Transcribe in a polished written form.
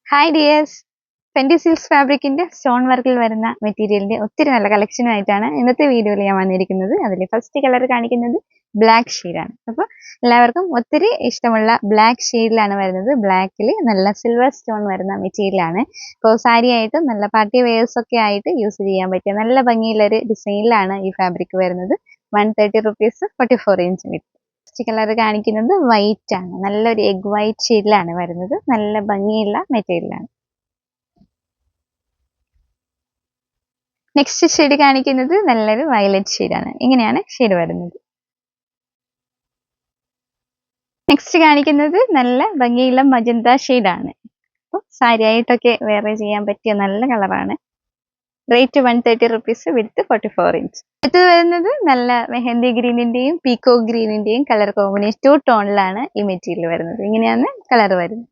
Hi dears, Fendi silks ഫാബ്രിക്കിന്റെ stone വർക്കിൽ വരുന്ന മെറ്റീരിയലിന്റെ ഒത്തിരി നല്ല കളക്ഷനുമായിട്ടാണ് ഇന്നത്തെ വീഡിയോയിൽ ഞാൻ വന്നിരിക്കുന്നത്. അതിൽ ഫസ്റ്റ് കളർ കാണിക്കുന്നത് ബ്ലാക്ക് ഷെയ്ഡാണ്. അപ്പോൾ എല്ലാവർക്കും ഒത്തിരി ഇഷ്ടമുള്ള ബ്ലാക്ക് ഷെയ്ഡിലാണ് വരുന്നത്. ബ്ലാക്കിൽ നല്ല സിൽവർ സ്റ്റോൺ വരുന്ന മെറ്റീരിയലാണ്. ഇപ്പോൾ സാരി ആയിട്ടും നല്ല പാർട്ടി വെയേഴ്സ് ഒക്കെ ആയിട്ട് യൂസ് ചെയ്യാൻ പറ്റിയ നല്ല ഭംഗിയുള്ളൊരു ഡിസൈനിലാണ് ഈ ഫാബ്രിക് വരുന്നത്. 130 rupees, 44 inch വിത്ത്. കളർ കാണിക്കുന്നത് വൈറ്റ് ആണ്. നല്ലൊരു എഗ് വൈറ്റ് ഷെയ്ഡിലാണ് വരുന്നത്. നല്ല ഭംഗിയുള്ള മെറ്റീരിയലാണ്. നെക്സ്റ്റ് ഷെയ്ഡ് കാണിക്കുന്നത് നല്ലൊരു വയലറ്റ് ഷെയ്ഡാണ്. ഇങ്ങനെയാണ് ഷെയ്ഡ് വരുന്നത്. നെക്സ്റ്റ് കാണിക്കുന്നത് നല്ല ഭംഗിയുള്ള മജന്ത ഷെയ്ഡാണ്. അപ്പോൾ സാരി ആയിട്ടൊക്കെ വെയർ ചെയ്യാൻ പറ്റിയ നല്ല കളറാണ്. റേറ്റ് 130 rupees വിത്ത് 44 inch. അടുത്തത് വരുന്നത് നല്ല മെഹന്തി ഗ്രീനിന്റെയും പീക്കോ ഗ്രീനിന്റെയും കളർ കോമ്പിനേഷൻ 2 ടോണിലാണ് ഈ മെറ്റീരിയൽ വരുന്നത്. ഇങ്ങനെയാണ് കളർ വരുന്നത്.